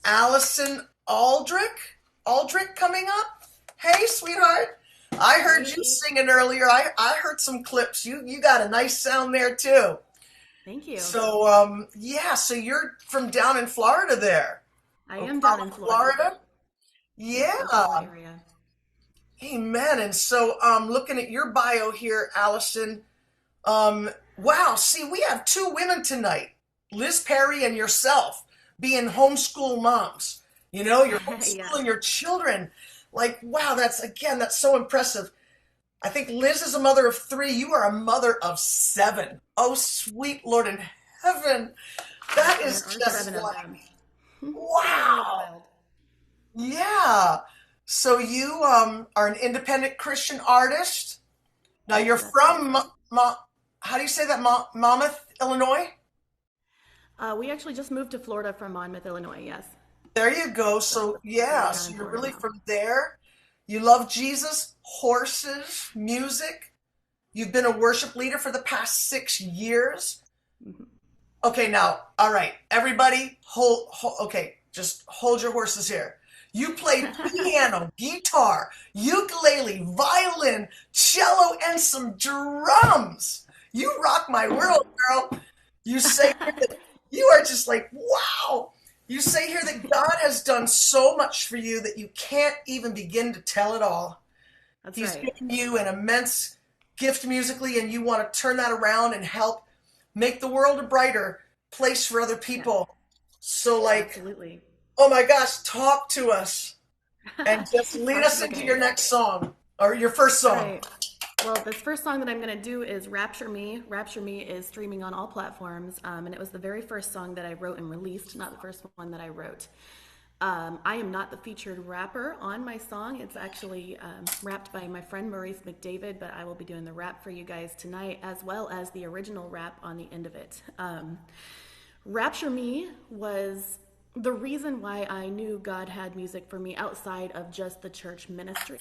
Allison Aldrich. Aldrich coming up. Hey, sweetheart. I heard you Hey, singing earlier. I heard some clips. You got a nice sound there too. thank you. So so you're from down in Florida there. I am down in Ocala, Florida. Florida? Yep, Yeah. Ocala area. Amen. And so looking at your bio here, Allison, wow, see, we have two women tonight, Liz Perry and yourself, being homeschool moms. You know, you're Yes. homeschooling your children. Like, wow, that's so impressive. I think Liz is a mother of three. You are a mother of seven. Oh, sweet Lord in heaven. That Yep, and there is are just seven of like, them. Really wow. wild. Yeah. So you are an independent Christian artist. Now Yep, you're that's from correct. How do you say that? Monmouth, Illinois? We actually just moved to Florida from Monmouth, Illinois. Yes. There you go. So So we're yeah, down so in you're Florida really now. from there. You love Jesus, horses, music. You've been a worship leader for the past 6 years. Mhm. Okay, now, all right, everybody, okay, just hold your horses here. You played piano, guitar, ukulele, violin, cello, and some drums. You rock my world, girl. You say here that you are just like, wow. You say here that God has done so much for you that you can't even begin to tell it all. That's He's right. given you an immense gift musically, and you want to turn that around and help make the world a brighter place for other Yes, people. So, like, absolutely. oh my gosh, talk to us and just lead us into your Okay. next song or your first All song. right. Well, this first song that I'm going to do is Rapture Me. Rapture Me is streaming on all platforms, and it was the very first song that I wrote and released, not the first one that I wrote. I am not the featured rapper on my song. It's actually rapped by my friend Maurice McDavid, but I will be doing the rap for you guys tonight, as well as the original rap on the end of it. Rapture Me was the reason why I knew God had music for me outside of just the church ministry.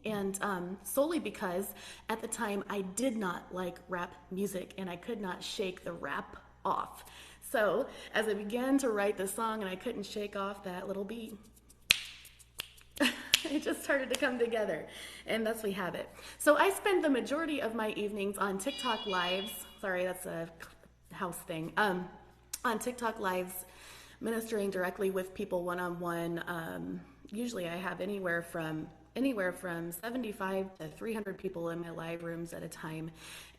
And solely because at the time I did not like rap music and I could not shake the rap off. So as I began to write the song and I couldn't shake off that little beat, it just started to come together. And thus we have it. So I spend the majority of my evenings on TikTok lives. Sorry, that's a house thing. On TikTok lives, ministering directly with people one on one. Usually I have anywhere from 75 to 300 people in my live rooms at a time,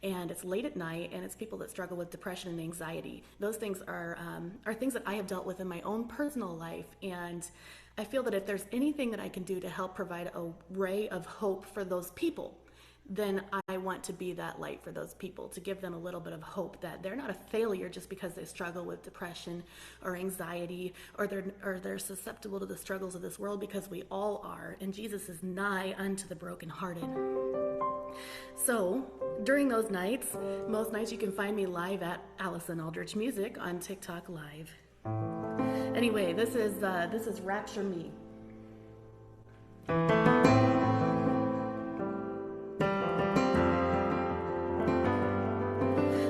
and it's late at night, and it's people that struggle with depression and anxiety. Those things are things that I have dealt with in my own personal life, and I feel that if there's anything that I can do to help provide a ray of hope for those people, then I want to be that light for those people, to give them a little bit of hope that they're not a failure just because they struggle with depression or anxiety, or they're susceptible to the struggles of this world, because we all are, and Jesus is nigh unto the brokenhearted. So during those nights, most nights you can find me live at Allison Aldrich Music on TikTok Live. Anyway, this is Rapture Me.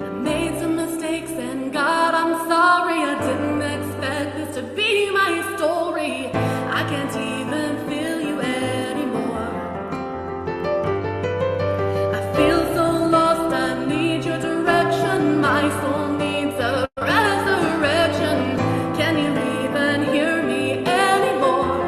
I made some mistakes, and God, I'm sorry. I didn't expect this to be my story. I can't even feel you anymore. I feel so lost, I need your direction. My soul needs a resurrection. Can you even hear me anymore?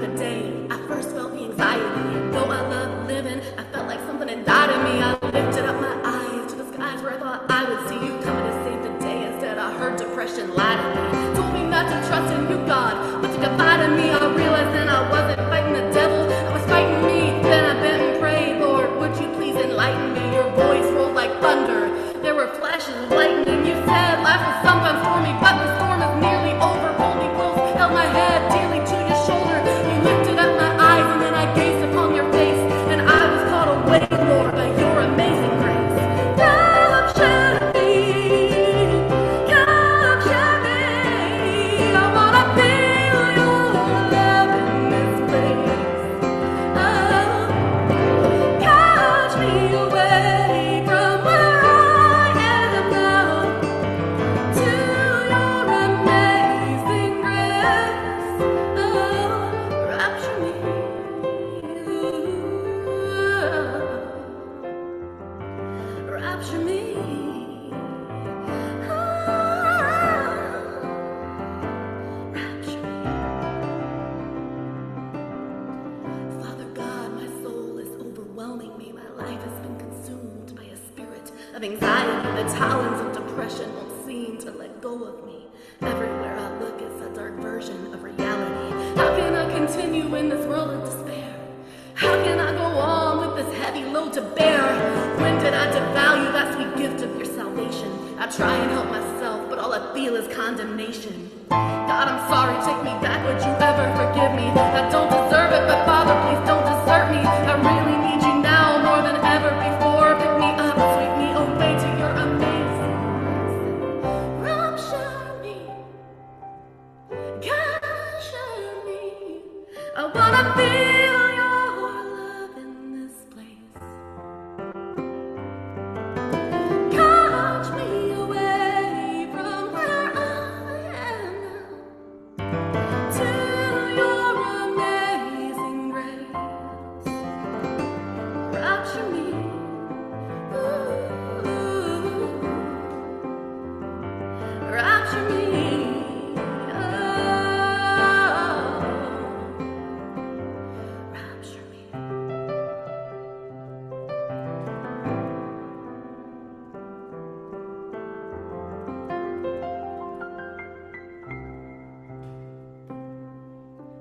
the day I first felt the anxiety. Though I loved living, I felt like something had died in me. I lifted up my eyes to the skies where I thought I would see you coming to save the day. Instead, I heard depression lie to me. Told me not to trust in you, God, but to confide in me. I realized then I wasn't fighting the devil, I was fighting me. Then I bent and prayed, Lord, would you please enlighten me? Your voice rolled like thunder. There were flashes of lightning. You said life was sometimes stormy, but the storm is nearly over. Holy close, held my head dearly to your shoulder. You lifted up my eyes, and then I gazed upon your face, and I was caught away, Lord, by your amazing grace. Capture me, capture me. I wanna feel your love in this place. Oh, catch me away from where I am now to your amazing grace. Oh, rapture me, rapture me. Rapture me. Father God, my soul is overwhelming me. My life has been consumed by a spirit of anxiety. The talons of depression won't seem to let go of me. Everywhere I look is a dark version of reality. How can I continue in this world of despair? How can I go on with this heavy load to bear? When did I devalue that sweet gift of your salvation? I try and help myself, but all I feel is condemnation. God, I'm sorry, take me back. Would you ever forgive me? I don't deserve it, but Father, please don't desert me. I really need you now more than ever before. Pick me up, sweep me away to your amazing grace. Rapture me, capture me. I wanna feel your love in this place. Catch me away from where I am now to your amazing grace. Rapture me, ooh, rapture me, oh, rapture me.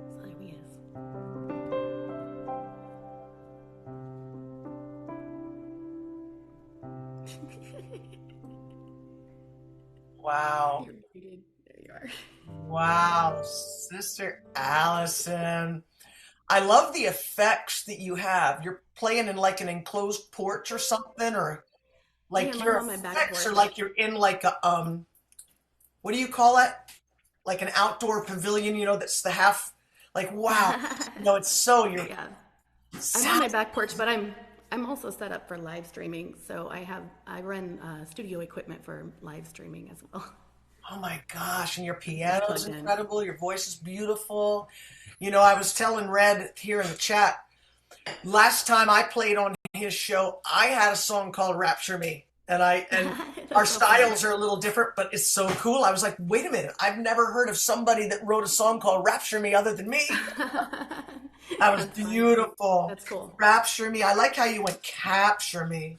So there he is. Wow. You're muted. There you are. Wow, Sister Allison. I love the effects that you have. You're playing in like an enclosed porch or something, or I like am. I'm your on my back effects are porch. like you're in like a what do you call it? Like an outdoor pavilion, that's the half like wow. It's so you're Yeah. I'm on my sound. back porch, but I'm also set up for live streaming. So I run studio equipment for live streaming as well. Oh my gosh, and your Just piano is plugged in. incredible, your voice is beautiful. I was telling Red here in the chat, last time I played on his show, I had a song called Rapture Me. And our That's so funny. styles are a little different, but it's so cool. I was like, wait a minute, I've never heard of somebody that wrote a song called Rapture Me other than me. That was That's fun. beautiful. That's cool. Rapture me. I like how you went capture me.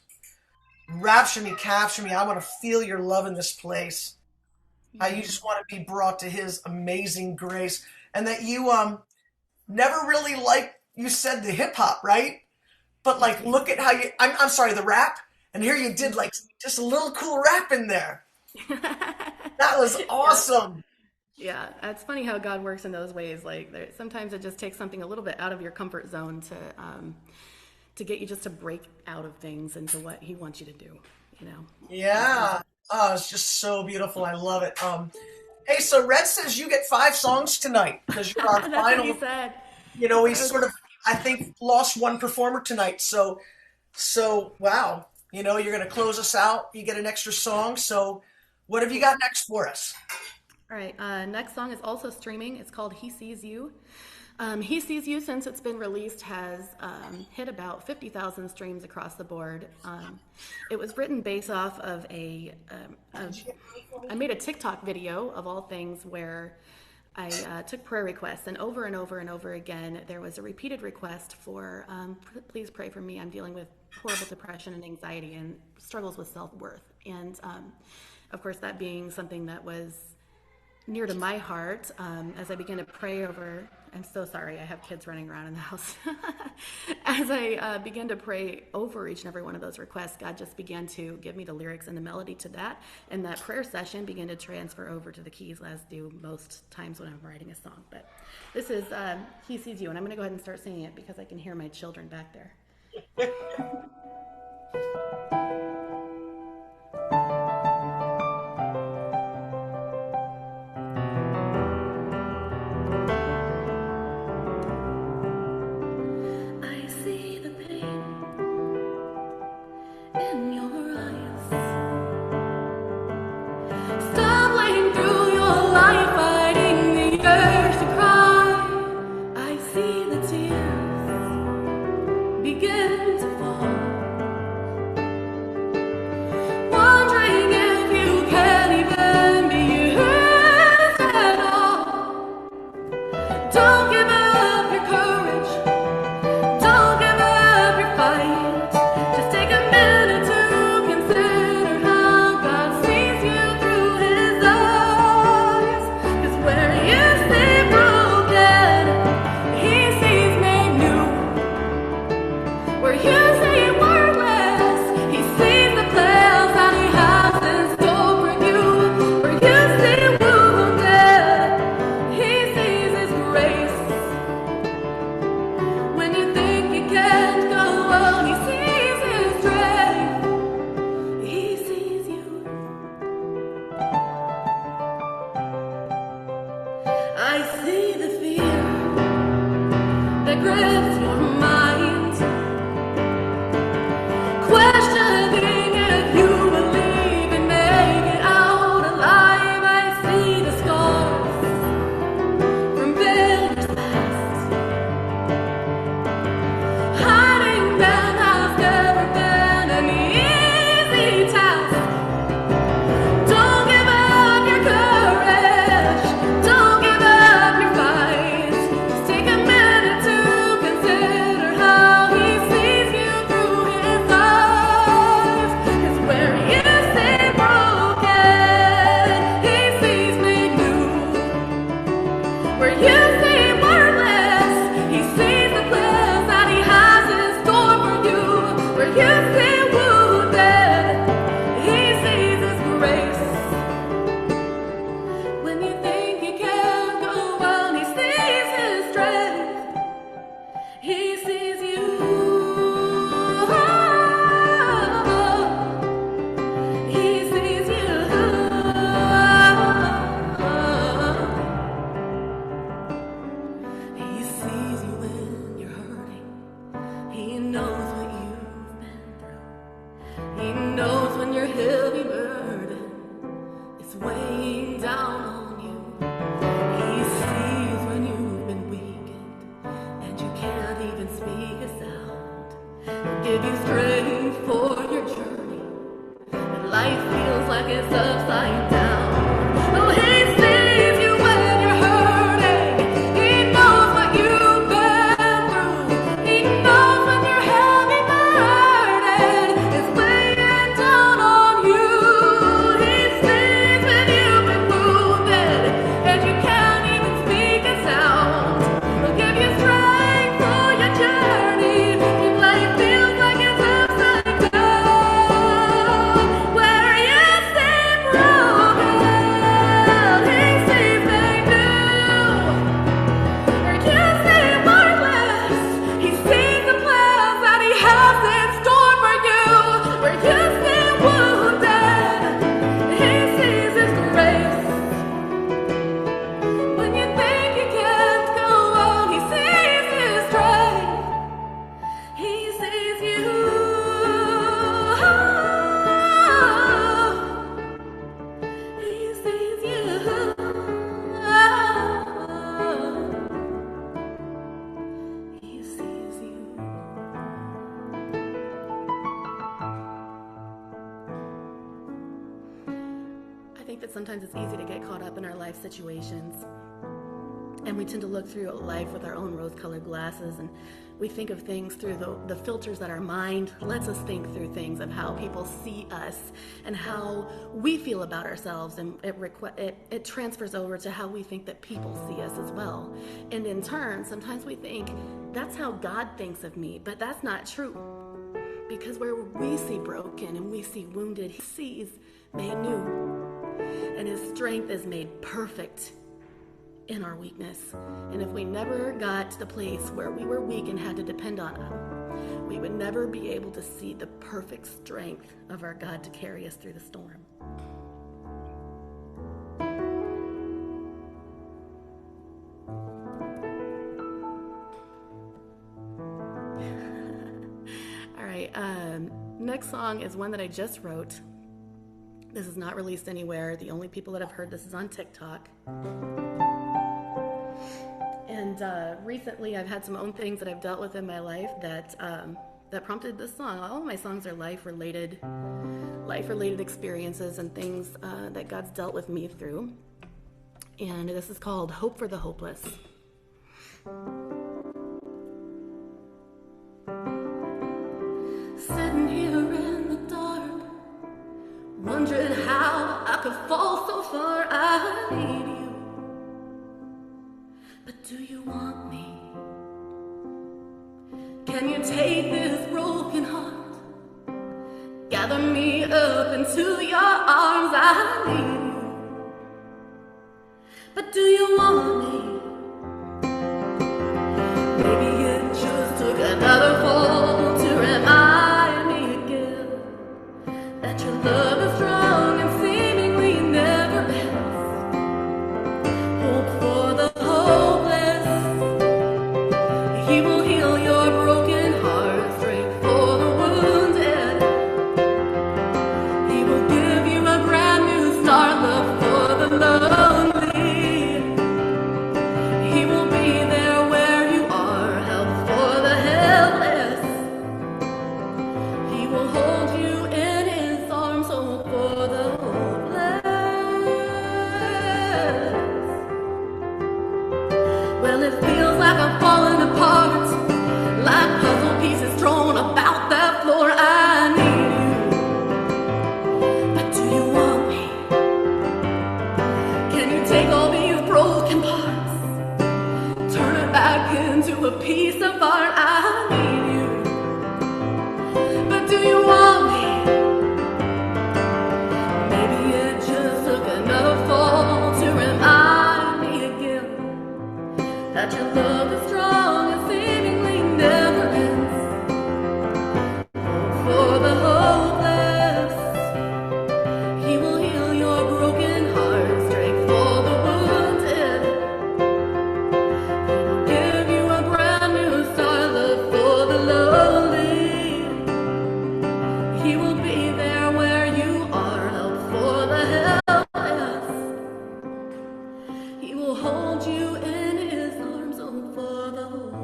Rapture me, capture me. I want to feel your love in this place. How you Yeah. just want to be brought to his amazing grace. And that you never really like you said the hip hop, right? But like look at how I'm sorry, the rap. And here you did like just a little cool rap in there. That was Yep. awesome. Yeah, it's funny how God works in those ways. Like sometimes it just takes something a little bit out of your comfort zone to get you just to break out of things into what He wants you to do. You know, sometimes. Yeah. Oh, it's just so beautiful. I love it. Hey, so Red says you get 5 songs tonight because you're our That's what he final. said. We I was, sort of, I think, lost one performer tonight. So wow. You're going to close us out. You get an extra song. So what have you got next for us? all right. Next song is also streaming. It's called "He Sees You." He Sees You, since it's been released, has hit about 50,000 streams across the board. It was written based off of I made a TikTok video of all things where I took prayer requests, and over and over and over again, there was a repeated request for, please pray for me. I'm dealing with horrible depression and anxiety and struggles with self-worth. And of course, that being something that was near to my heart, as I began to pray over, I'm so sorry, I have kids running around in the house. As I began to pray over each and every one of those requests, God just began to give me the lyrics and the melody to that, and that prayer session began to transfer over to the keys, as do most times when I'm writing a song. But this is He Sees You, and I'm going to go ahead and start singing it because I can hear my children back there. Sometimes it's easy to get caught up in our life situations And we tend to look through life with our own rose-colored glasses, and we think of things through the filters that our mind lets us think through, things of how people see us and how we feel about ourselves, and it transfers over to how we think that people see us as well. And in turn, sometimes we think that's how God thinks of me, but that's not true. Because where we see broken and we see wounded, he sees made new. And his strength is made perfect in our weakness. And if we never got to the place where we were weak and had to depend on him, we would never be able to see the perfect strength of our God to carry us through the storm. All right, next song is one that I just wrote. This is not released anywhere. The only people that have heard this is on TikTok. And recently I've had some own things that I've dealt with in my life that prompted this song. All of my songs are life-related experiences and things that God's dealt with me through. And this is called Hope for the Hopeless. Sitting here in the dark, wondering how I could fall so far. I need you, but do you want me? Can you take this broken heart, gather me up into your arms? I need you, but do you want me? Maybe it just took another fall to remind me again that your love is strong and seemingly never ends. Hope for the hopeless. He will heal your broken heart, strength for the wounded. He will give you a brand new start, love for the lonely. He will be there where you are, help for the helpless. He will hold you in his arms, hope for the hopeless. Well, it feels like I'm falling apart, like puzzle pieces thrown about that floor. I need you, but do you want me? Can you take all these broken parts, turn it back into a piece of art? I need you, but do you want me? Maybe it just took another fall to remind me again that your love is strong and seemingly never ends. Hope for the hopeless. He will heal your broken heart, strength for the wounded. He will give you a brand new start, love for the lonely. He will be there where you are, help for the helpless. He will hold you in his arms, hope for the hopeless.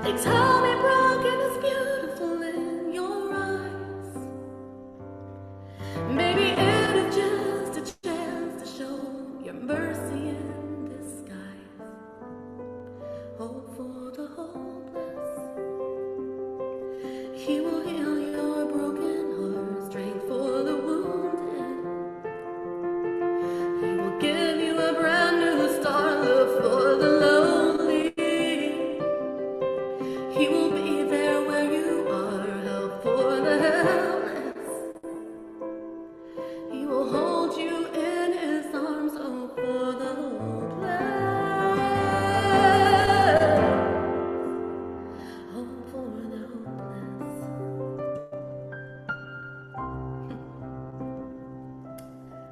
They tell me broken is beautiful in your eyes. Maybe it is just a chance to show your mercy in disguise. Hope for the hopeless. He will heal your broken heart, strength for the wounded. He will give you a brand new start, love for the lonely. He will be there where you are, help for the helpless. He will hold you in his arms, hope for the hopeless. Hope for the hopeless.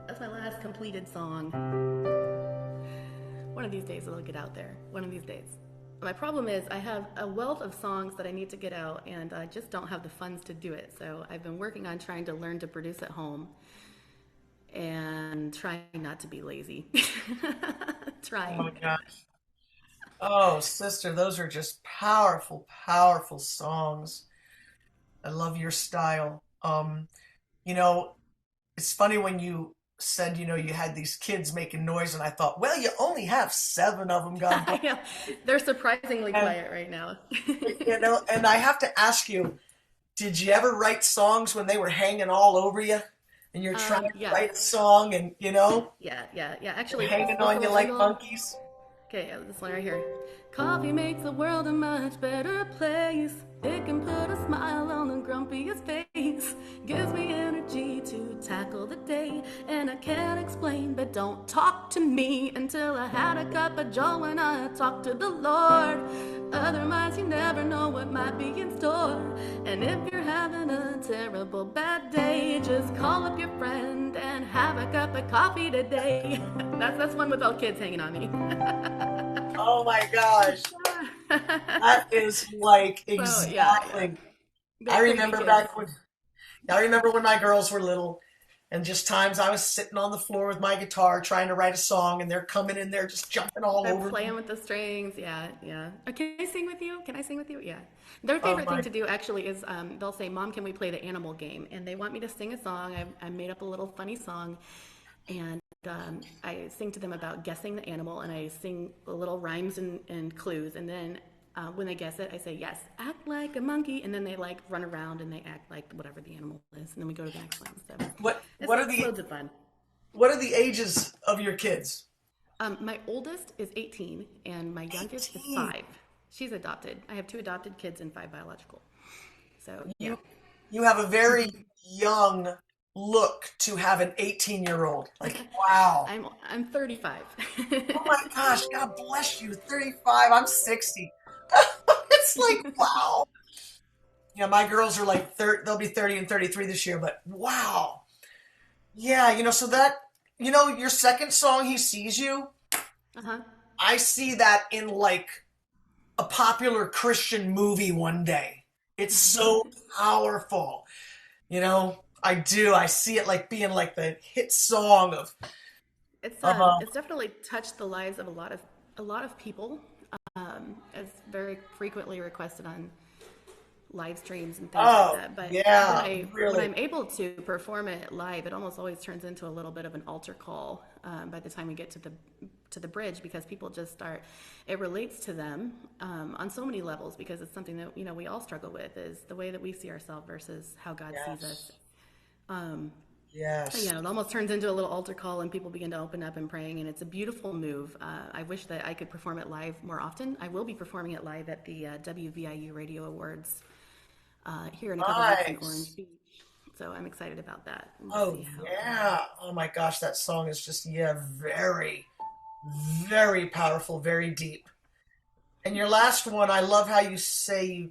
That's my last completed song. One of these days it'll get out there. One of these days. My problem is I have a wealth of songs that I need to get out, and I just don't have the funds to do it. So I've been working on trying to learn to produce at home and trying not to be lazy. Oh my Trying. gosh. Oh, sister, those are just powerful, powerful songs. I love your style. You know, it's funny when you said, you had these kids making noise, and I thought, well, you only have seven of them, God bless. I know. They're surprisingly And, quiet right now. and I have to ask you, did you ever write songs when they were hanging all over you? And you're trying to Yes. write a song and, Yeah. they're Actually, hanging this on you little like jingle. monkeys? Okay, yeah, this one right here. Coffee makes the world a much better place. It can put a smile on the grumpiest face. Gives me energy to tackle the day. And I can't explain, but don't talk to me until I had a cup of joe and I talked to the Lord. Otherwise, you never know what might be in store. And if you're having a terrible bad day, just call up your friend and have a cup of coffee today. That's one without kids hanging on me. Oh my gosh. That is like So yeah, exactly. I they're crazy remember kids. back when I remember when my girls were little, and just times I was sitting on the floor with my guitar trying to write a song, and they're coming in there just jumping all They're over playing me. with the strings. Yeah. Can I sing with you? Can I sing with you? Yeah. Their Oh favorite thing my. to do actually is they'll say, "Mom, can we play the animal game?" And they want me to sing a song. I made up a little funny song, and I sing to them about guessing the animal, and I sing little rhymes and clues, and then when they guess it, I say, "Yes, act like a monkey," and then they like run around and they act like whatever the animal is, and then we go to the next one. So What it's, what are it's the loads of fun. what are the ages of your kids? My oldest is 18, and my youngest is 18. 5. She's adopted. I have 2 adopted kids and 5 biological. So yeah. You you have a very young look to have an 18-year-old. Like, wow. I'm 35. Oh my gosh, God bless you. 35, I'm 60. It's like, wow. Yeah, my girls are like 30, they'll be 30 and 33 this year, but wow. Yeah, so that, your second song, He Sees You, Uh-huh. I see that in like a popular Christian movie one day. It's so powerful. I do. I see it like being like the hit song of It's definitely touched the lives of a lot of people. It's very frequently requested on live streams and things like oh, that. But when yeah, I when really. I'm able to perform it live, it almost always turns into a little bit of an altar call by the time we get to the bridge, because people just start. It relates to them on so many levels, because it's something that we all struggle with, is the way that we see ourselves versus how God sees us. Yes. Yeah, Yes. it almost turns into a little altar call, and people begin to open up and praying, and it's a beautiful move. I wish that I could perform it live more often. I will be performing it live at the WVIU Radio Awards here in a couple weeks in Nice. Orange Beach. So I'm excited about that and to Oh, see how it goes. yeah. Oh my gosh, that song is just, yeah, very, very powerful, very deep. And your last one, I love how you say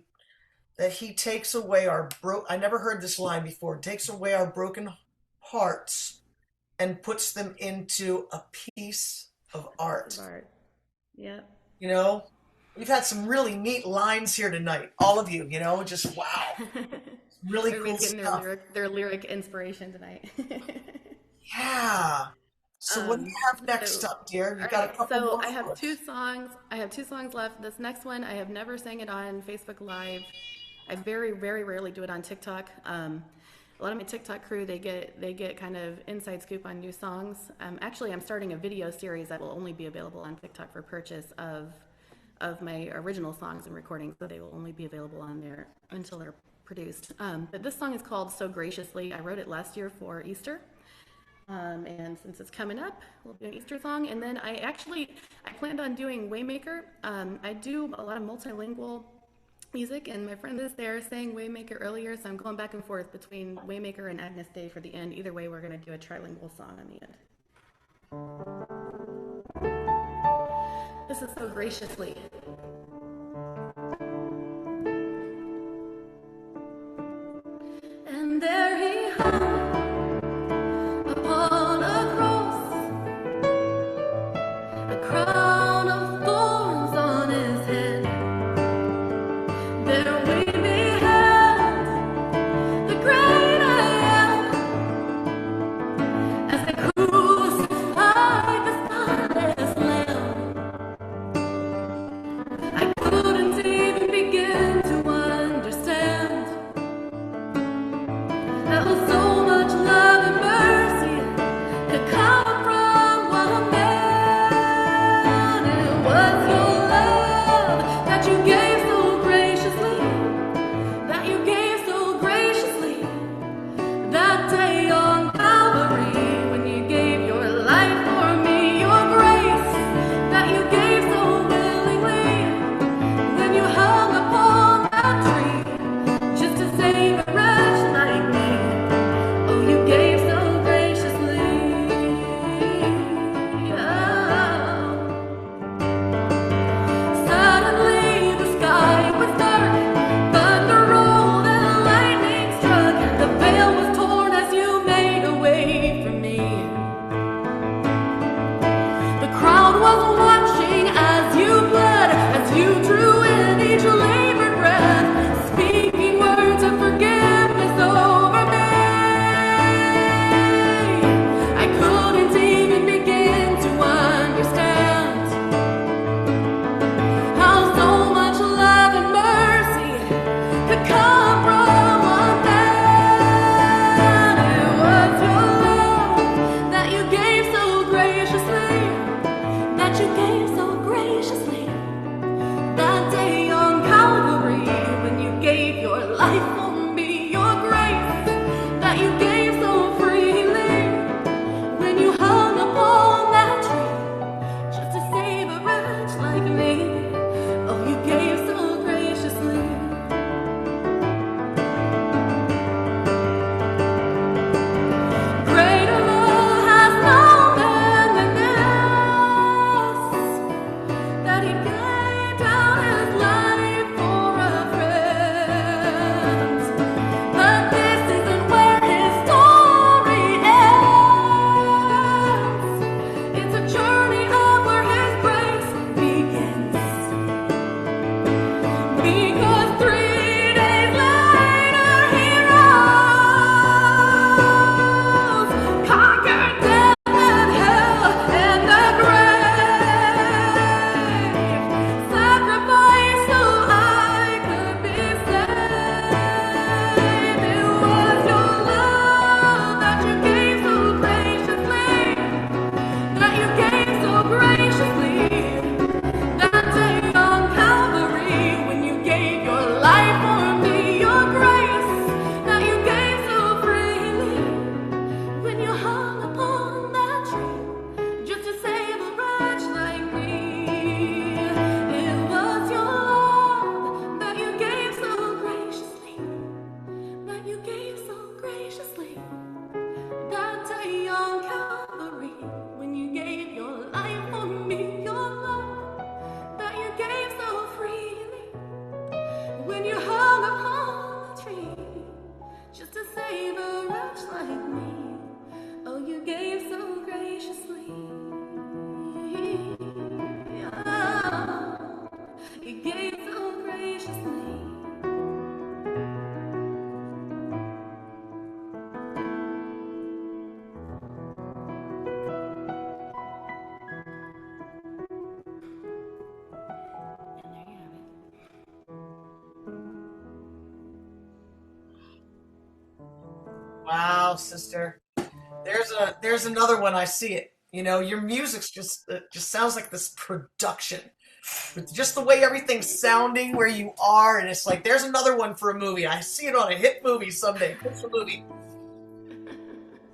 that he takes away I never heard this line before. Takes away our broken hearts and puts them into a piece of Piece of art. art. Yep. You know, we've had some really neat lines here tonight. All of you, just wow. Really cool Everybody's getting their stuff. lyric inspiration tonight. Yeah. So what do you um, have next so, up, dear? You all got a right. couple So more I have for two us. songs. I have 2 songs left. This next one I have never sang it on Facebook Live. I very, very rarely do it on TikTok. A lot of my TikTok crew, they get kind of inside scoop on new songs. Actually, I'm starting a video series that will only be available on TikTok for purchase of my original songs and recordings, so they will only be available on there until they're produced. But this song is called "So Graciously." I wrote it last year for Easter. And since it's coming up, we'll do an Easter song. And then I planned on doing Waymaker. I do a lot of multilingual music, and my friend is there saying Waymaker earlier, so I'm going back and forth between Waymaker and Agnes Day for the end. Either way, we're going to do a trilingual song on the end. This is So Graciously. And there he hung upon a cross, a crown of thorns on his head. There we beheld the great I am, as they crucified the spotless Lamb. Wow, sister. There's another one. I see it. Your music's just sounds like this production. With just the way everything's sounding where you are, and it's like there's another one for a movie. I see it on a hit movie someday. Pitch a movie.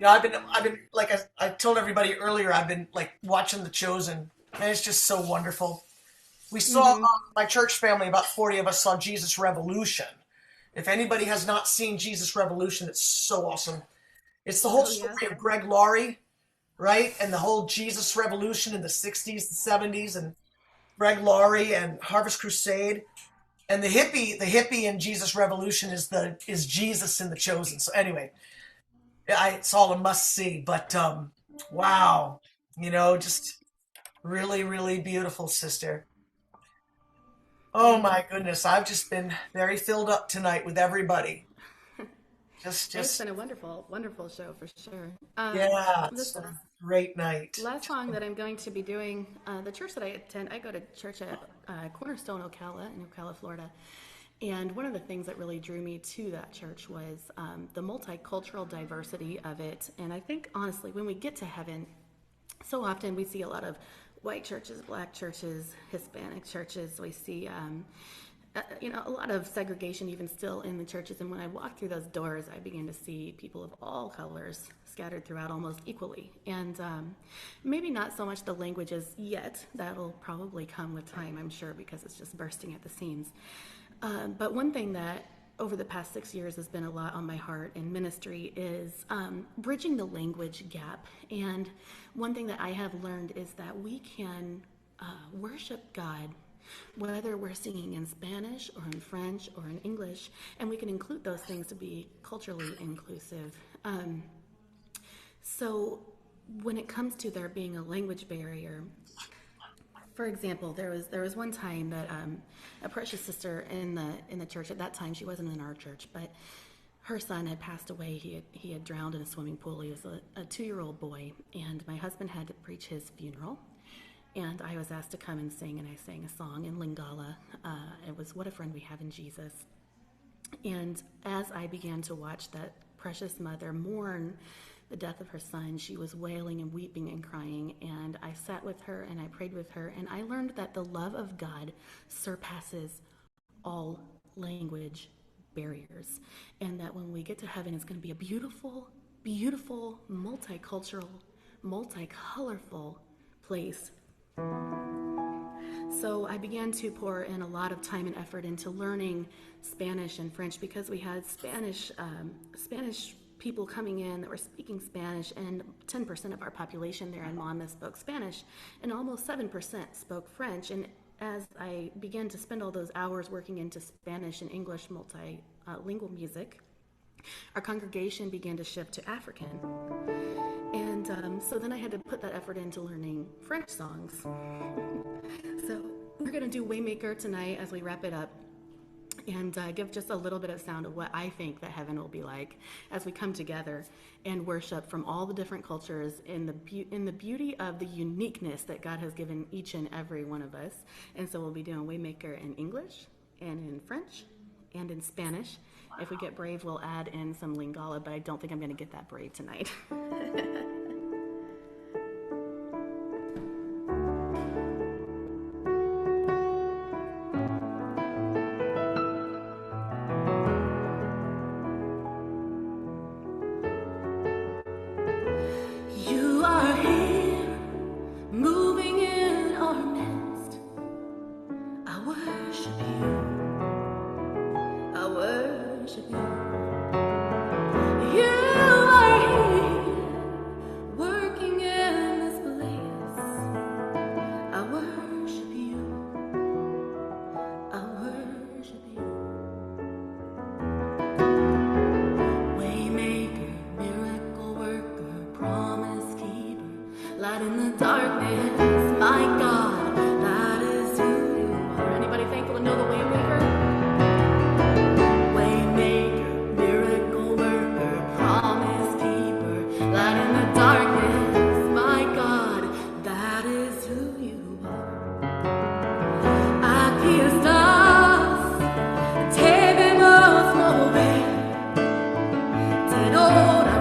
I've been like I told everybody earlier. I've been like watching The Chosen, and it's just so wonderful. We saw Mm-hmm. my church family, about 40 of us saw Jesus Revolution. If anybody has not seen Jesus Revolution, it's so awesome. It's the whole Oh yeah. story of Greg Laurie, right? And the whole Jesus Revolution in the 60s, the 70s, and Greg Laurie and Harvest Crusade. And the hippie in Jesus Revolution is Jesus in The Chosen. So anyway, it's all a must see. But wow, just really, really beautiful, sister. Oh Thank you. my goodness, I've just been very filled up tonight with everybody. It's Just been a wonderful, wonderful show for sure. yeah, it's This been a great night. last song that I'm going to be doing, the church that I attend, I go to church at Cornerstone, Ocala, in Ocala, Florida. And one of the things that really drew me to that church was the multicultural diversity of it. And I think, honestly, when we get to heaven, so often we see a lot of white churches, black churches, Hispanic churches. We see, a lot of segregation even still in the churches. And when I walk through those doors, I begin to see people of all colors scattered throughout almost equally. And maybe not so much the languages yet. That'll probably come with time, I'm sure, because it's just bursting at the seams. But one thing that over the past 6 years has been a lot on my heart in ministry is bridging the language gap. And one thing that I have learned is that we can worship God whether we're singing in Spanish or in French or in English, and we can include those things to be culturally inclusive. So when it comes to there being a language barrier, for example, there was one time that a precious sister in the church at that time, she wasn't in our church, but her son had passed away. He had drowned in a swimming pool. He was a 2-year-old boy, and my husband had to preach his funeral. And I was asked to come and sing, and I sang a song in Lingala. It was "What a Friend We Have in Jesus." And as I began to watch that precious mother mourn the death of her son, she was wailing and weeping and crying. And I sat with her and I prayed with her, and I learned that the love of God surpasses all language barriers. And that when we get to heaven, it's going to be a beautiful, beautiful, multicultural, multicolorful place. So I began to pour in a lot of time and effort into learning Spanish and French because we had Spanish people coming in that were speaking Spanish, and 10% of our population there in Monmouth spoke Spanish, and almost 7% spoke French. And as I began to spend all those hours working into Spanish and English multilingual music, our congregation began to shift to African. And so then I had to put that effort into learning French songs. So we're going to do Waymaker tonight as we wrap it up, and give just a little bit of sound of what I think that heaven will be like as we come together and worship from all the different cultures in the beauty of the uniqueness that God has given each and every one of us. And so we'll be doing Waymaker in English and in French and in Spanish. If we get brave, we'll add in some Lingala, but I don't think I'm going to get that brave tonight. You are here, moving in our midst. I worship you. I worship you. You are here, working in this place. I worship you. I worship you. Waymaker, miracle worker, promise keeper, light in the darkness, my God, that is who you are. Anybody thankful to know the Waymaker? Waymaker, miracle worker, promise keeper, light in the darkness, my God, that is who you are. Aquí estás, te vemos mover, te adoramos.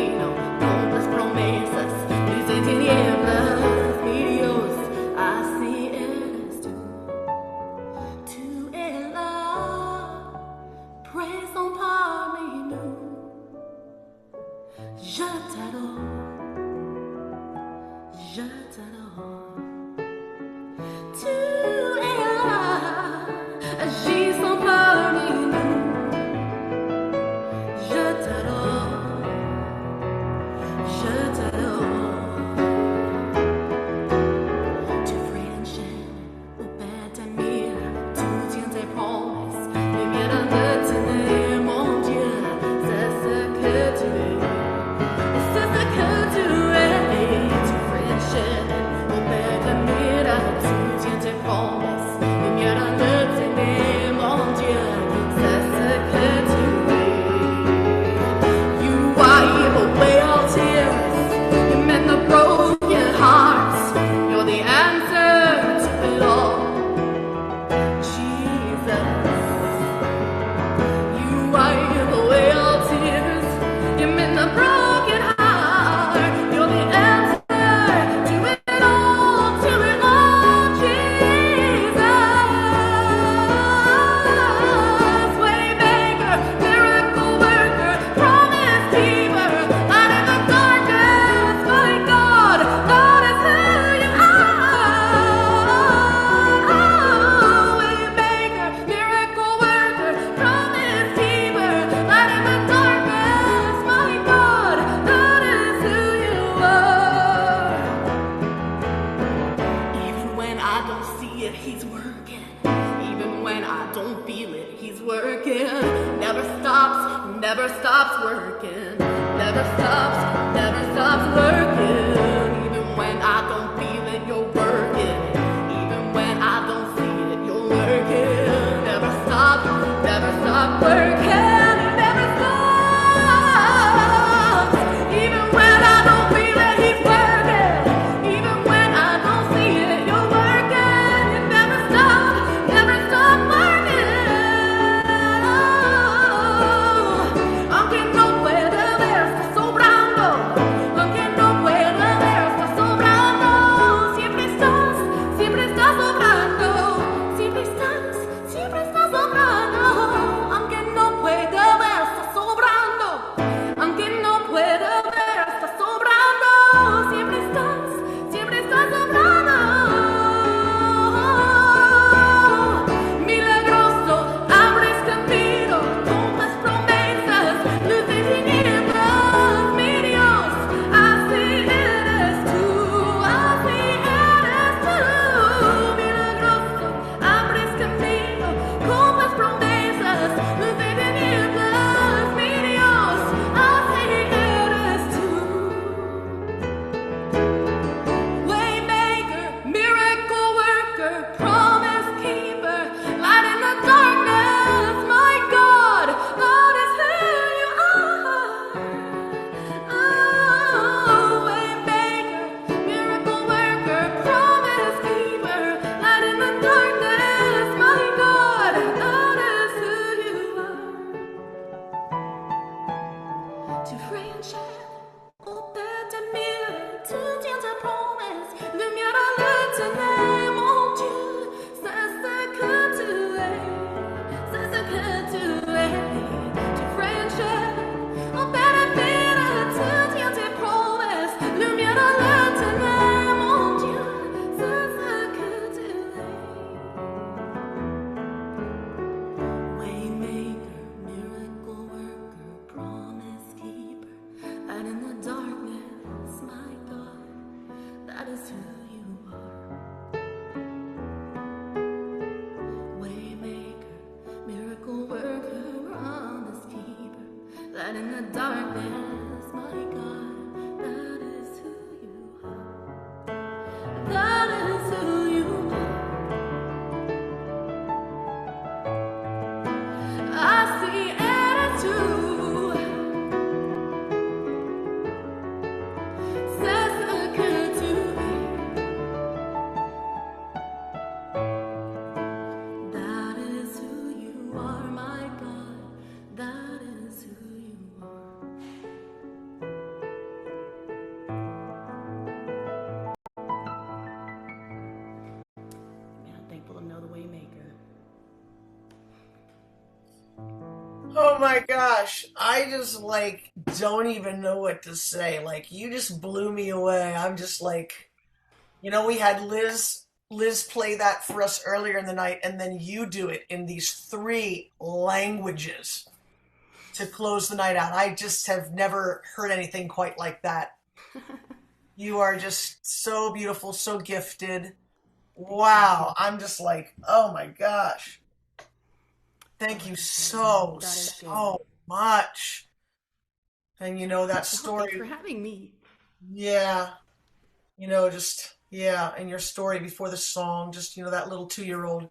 camino con las promesas, luz de tinieblas, mi Dios, así eres tú. Tu es là, présent parmi nous. Je t'adore, je t'adore. Tu es là, agissant parmi nous. Je t'adore, je t'adore. Tu ferais une chaîne au père d'Amir, tu tiens tes promesses, lumière de tenir, mon Dieu, c'est ce que tu es, c'est ce que tu es. Tu ferais une chaîne au père d'Amir, tu tiens tes promesses, lumière de tenir, mon Dieu, c'est ce que tu es. You wipe away all tears, you mend the broken hearts, you're the answer to it all, Jesus. You wipe away all tears, you mend the broken heart, you're the answer to it all, Jesus. Waymaker, miracle worker, promise keeper, light in the darkness, my God, that is who you are. Waymaker, miracle worker, promise keeper, light in the darkness, my God, that is who you are. Even when I don't see it, He's working. Even when I don't feel it, He's working. Never stops working. Never stops working. Even when I don't feel it, You're working. Even when I don't see it, You're working. Never stop working. Never stops. Even when I don't feel it, He's working. Even when I don't see it, You're working. You never stop working. Aunque no pueda ver, está sobrando. Aunque no pueda ver, está sobrando. Siempre estás sobrando. Siempre estás sobrando. Aunque no pueda ver, está sobrando. Aunque no pueda ver, está sobrando. Siempre estás sobrando. Milagroso, abres camino con las promesas, luz de tinieblas, mi Dios, así eres tú, así eres tú. Milagroso, abres camino con las promesas, luz de tinieblas, mi Dios, así eres tú. Waymaker, miracle worker, promise keeper, light in the darkness, my God, that is who you are. Oh, waymaker, miracle worker, promise keeper, light in the darkness, my God, that is who you are. Tu ferais une chaîne au père de mille, tu tiens ta promesse, lumière à l'éternel, mon Dieu, c'est ce que tu es, c'est ce que tu es. Tu ferais une chaîne au père de mille, tu tiens tes promesses, lumière à l'éternel, mon Dieu, c'est ce que tu es. Waymaker, miracle worker, promise keeper, light in the darkness, my God, that is who you are. Waymaker, miracle worker, promise keeper, light in the darkness, my God, that is who you are. That is who you are. Así eres tú. C'est ce que tu es. That is who you are, my God. That is who you are. Oh my gosh. I just like don't even know what to say. Like you just blew me away. I'm just like, we had Liz play that for us earlier in the night, and then you do it in these three languages to close the night out. I just have never heard anything quite like that. You are just so beautiful, so gifted. Thank you. Wow. I'm just like, oh my gosh. Oh, Thank I you appreciate it. so, God is good. so much. And that Oh, thanks for story, having me. yeah, just, yeah, and your story before the song, just, that little 2-year-old.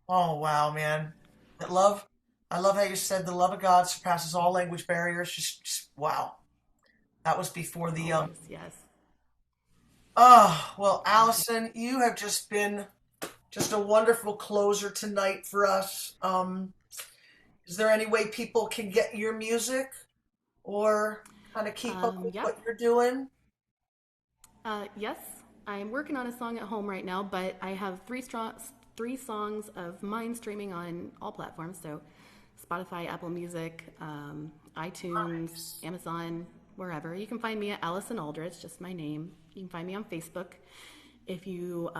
Oh, wow, man. That love, I love how you said the love of God surpasses all language barriers. Just wow. That was before the, Always, yes. oh, well, Thank you. Allison, you have just been just a wonderful closer tonight for us. Is there any way people can get your music or kind of keep up with Yeah. what you're doing? Yes, I'm working on a song at home right now, but I have three songs of mine streaming on all platforms. So Spotify, Apple Music, iTunes, Nice. Amazon, wherever. You can find me at Allison Aldrich, just my name. You can find me on Facebook. If you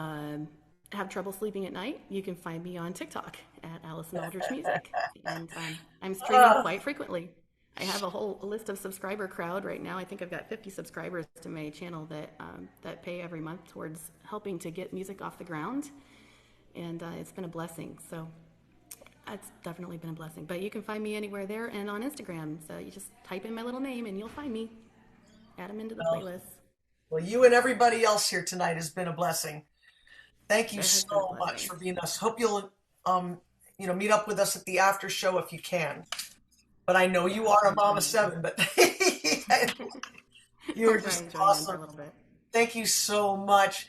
have trouble sleeping at night, you can find me on TikTok at Allison Aldrich Music. And I'm streaming Uh, quite frequently. I have a whole list of subscriber crowd right now. I think I've got 50 subscribers to my channel that pay every month towards helping to get music off the ground, and it's been a blessing. So it's definitely been a blessing. But you can find me anywhere there and on Instagram. So you just type in my little name and you'll find me. Add them into the well, playlist. well, you and everybody else here tonight has been a blessing. Thank you It has been a so much blessing. for being us. Hope you'll meet up with us at the after show if you can. But I know Yeah, you are a I'm mama trying to. seven, but you are I'll try just and join in for awesome. a little bit. Thank you so much.